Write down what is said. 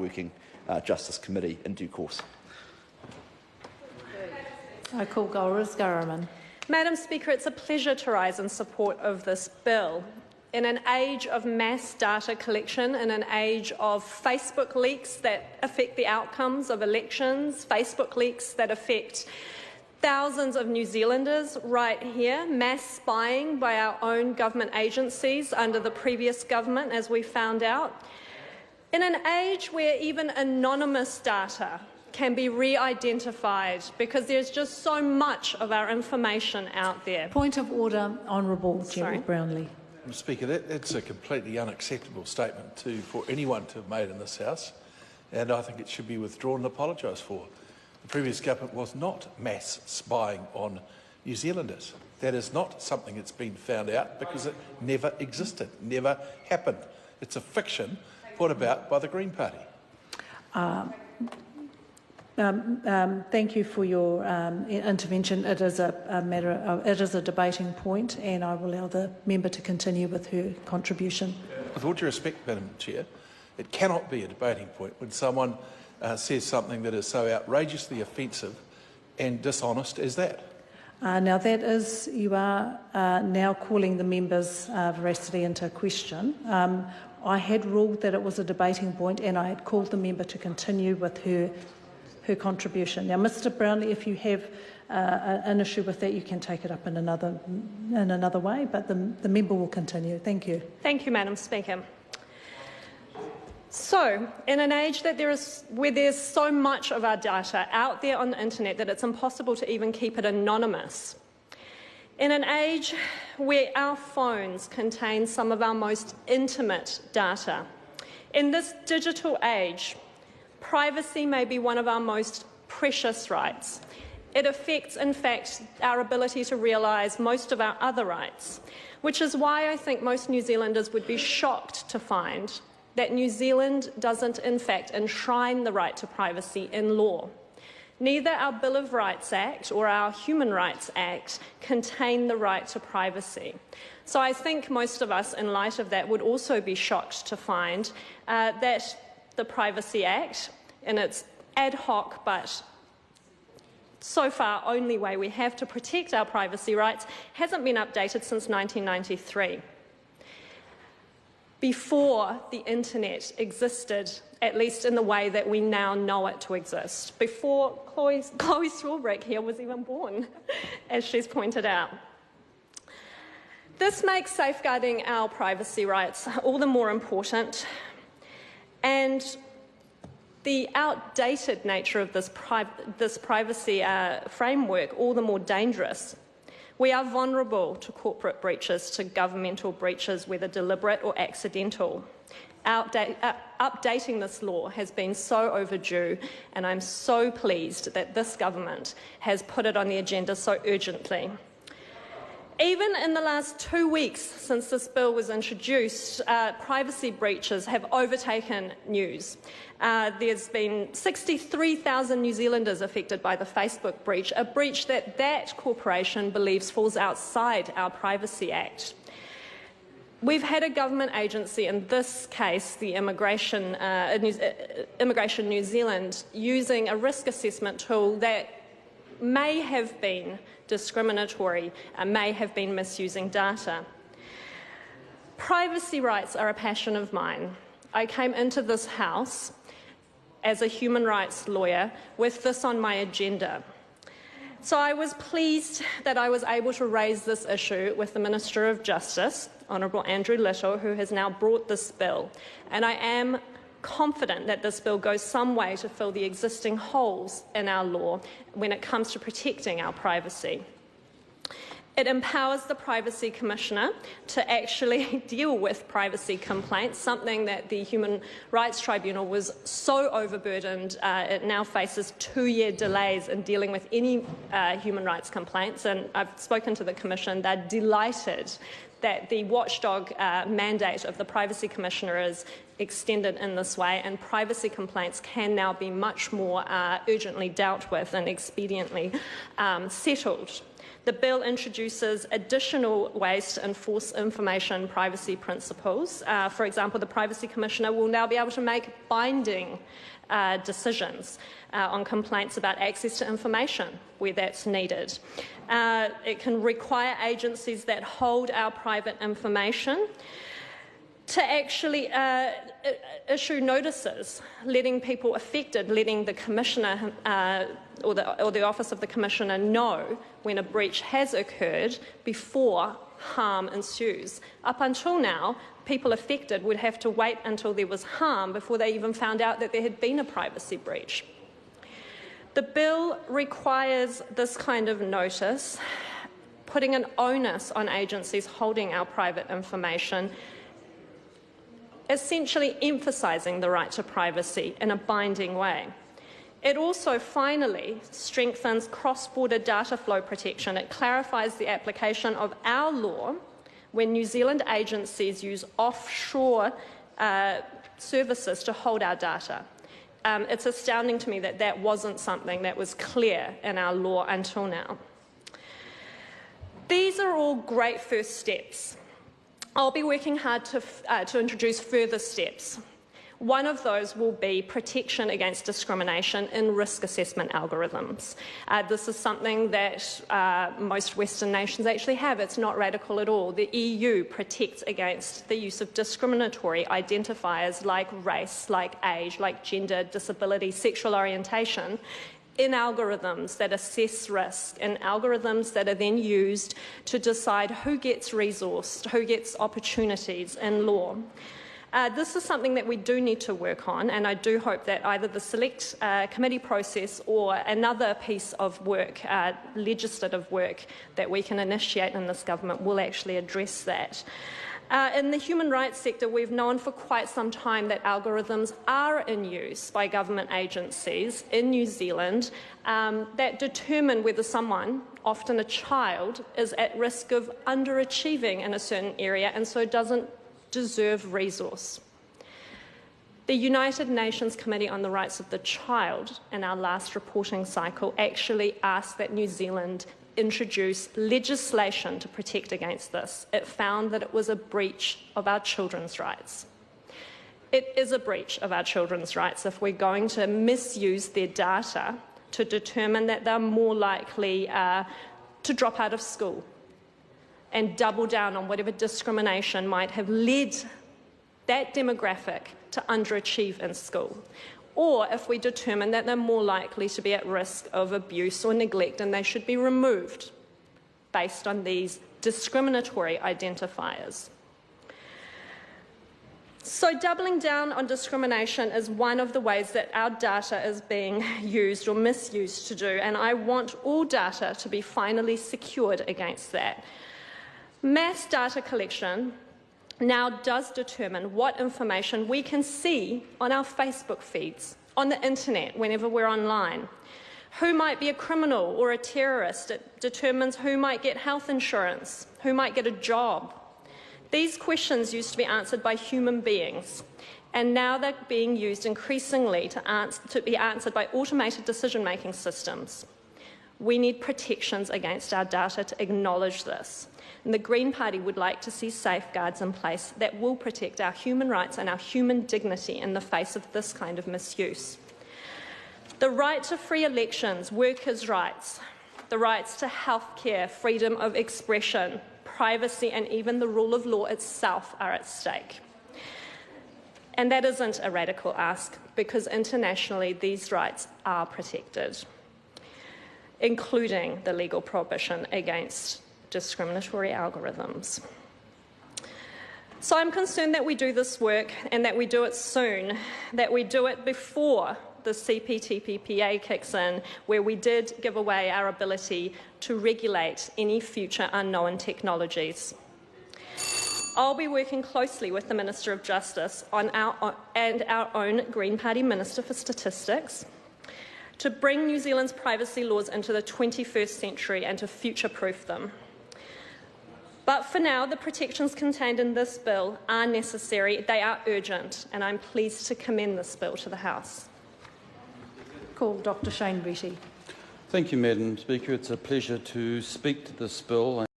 working Justice Committee in due course. I call Golriz Ghahraman. Madam Speaker, it's a pleasure to rise in support of this bill. In an age of mass data collection, in an age of Facebook leaks that affect the outcomes of elections, Facebook leaks that affect thousands of New Zealanders right here, mass spying by our own government agencies under the previous government, as we found out. In an age where even anonymous data can be re-identified because there's just so much of our information out there. Point of order, Honourable Gerry Brownlee. Mr. Speaker, that's a completely unacceptable statement for anyone to have made in this House, and I think it should be withdrawn and apologised for. The previous government was not mass spying on New Zealanders. That is not something that's been found out because it never existed, never happened. It's a fiction put about by the Green Party. Thank you for your intervention. It is a debating point, and I will allow the member to continue with her contribution. With all due respect, Madam Chair, it cannot be a debating point when someone says something that is so outrageously offensive and dishonest as that. Now that is, you are now calling the member's veracity into question. I had ruled that it was a debating point, and I had called the member to continue with her contribution. Now, Mr. Brownlee, if you have an issue with that, you can take it up in another way, but the member will continue. Thank you. Thank you, Madam Speaker. So, in an age where there's so much of our data out there on the internet that it's impossible to even keep it anonymous, in an age where our phones contain some of our most intimate data, in this digital age, privacy may be one of our most precious rights. It affects, in fact, our ability to realise most of our other rights, which is why I think most New Zealanders would be shocked to find that New Zealand doesn't, in fact, enshrine the right to privacy in law. Neither our Bill of Rights Act or our Human Rights Act contain the right to privacy. So I think most of us, in light of that, would also be shocked to find that the Privacy Act, in its ad hoc but so far only way we have to protect our privacy rights, hasn't been updated since 1993. Before the internet existed, at least in the way that we now know it to exist, before Chloe Swarbrick here was even born, as she's pointed out. This makes safeguarding our privacy rights all the more important, and the outdated nature of this privacy framework all the more dangerous. We are vulnerable to corporate breaches, to governmental breaches, whether deliberate or accidental. Updating this law has been so overdue, and I'm so pleased that this government has put it on the agenda so urgently. Even in the last 2 weeks since this bill was introduced, privacy breaches have overtaken news. There's been 63,000 New Zealanders affected by the Facebook breach, a breach that corporation believes falls outside our Privacy Act. We've had a government agency, in this case the Immigration New Zealand, using a risk assessment tool that may have been discriminatory, may have been misusing data. Privacy rights are a passion of mine. I came into this House as a human rights lawyer with this on my agenda. So I was pleased that I was able to raise this issue with the Minister of Justice, Honourable Andrew Little, who has now brought this bill. And I am confident that this bill goes some way to fill the existing holes in our law when it comes to protecting our privacy. It empowers the Privacy Commissioner to actually deal with privacy complaints, something that the Human Rights Tribunal was so overburdened it now faces 2-year delays in dealing with any human rights complaints. And I've spoken to the Commission. They're delighted that the watchdog mandate of the Privacy Commissioner is extended in this way, and privacy complaints can now be much more urgently dealt with and expediently settled. The bill introduces additional ways to enforce information privacy principles. For example, the Privacy Commissioner will now be able to make binding decisions on complaints about access to information where that's needed. It can require agencies that hold our private information to actually issue notices, letting people affected, letting the Commissioner or the Office of the Commissioner know when a breach has occurred before harm ensues. Up until now, people affected would have to wait until there was harm before they even found out that there had been a privacy breach. The bill requires this kind of notice, putting an onus on agencies holding our private information, essentially emphasising the right to privacy in a binding way. It also finally strengthens cross-border data flow protection. It clarifies the application of our law when New Zealand agencies use offshore services to hold our data. It's astounding to me that that wasn't something that was clear in our law until now. These are all great first steps. I'll be working hard to introduce further steps. One of those will be protection against discrimination in risk assessment algorithms. This is something that most Western nations actually have. It's not radical at all. The EU protects against the use of discriminatory identifiers like race, like age, like gender, disability, sexual orientation in algorithms that assess risk, in algorithms that are then used to decide who gets resourced, who gets opportunities in law. This is something that we do need to work on, and I do hope that either the select committee process or another piece of work, legislative work, that we can initiate in this government will actually address that. In the human rights sector, we've known for quite some time that algorithms are in use by government agencies in New Zealand that determine whether someone, often a child, is at risk of underachieving in a certain area and so doesn't deserve resource. The United Nations Committee on the Rights of the Child, in our last reporting cycle, actually asked that New Zealand introduce legislation to protect against this. It found that it was a breach of our children's rights. It is a breach of our children's rights if we're going to misuse their data to determine that they're more likely to drop out of school and double down on whatever discrimination might have led that demographic to underachieve in school. Or if we determine that they're more likely to be at risk of abuse or neglect and they should be removed based on these discriminatory identifiers. So doubling down on discrimination is one of the ways that our data is being used or misused to do, and I want all data to be finally secured against that. Mass data collection now does determine what information we can see on our Facebook feeds, on the internet, whenever we're online. Who might be a criminal or a terrorist? It determines who might get health insurance, who might get a job. These questions used to be answered by human beings, and now they're being used increasingly to be answered by automated decision-making systems. We need protections against our data to acknowledge this. And the Green Party would like to see safeguards in place that will protect our human rights and our human dignity in the face of this kind of misuse. The right to free elections, workers' rights, the rights to healthcare, freedom of expression, privacy, and even the rule of law itself are at stake. And that isn't a radical ask, because internationally these rights are protected, including the legal prohibition against discriminatory algorithms. So I'm concerned that we do this work and that we do it soon, that we do it before the CPTPPA kicks in, where we did give away our ability to regulate any future unknown technologies. I'll be working closely with the Minister of Justice and our own Green Party Minister for Statistics to bring New Zealand's privacy laws into the 21st century and to future-proof them. But for now, the protections contained in this bill are necessary, they are urgent, and I'm pleased to commend this bill to the House. Call Dr. Shane Betty. Thank you, Madam Speaker. It's a pleasure to speak to this bill.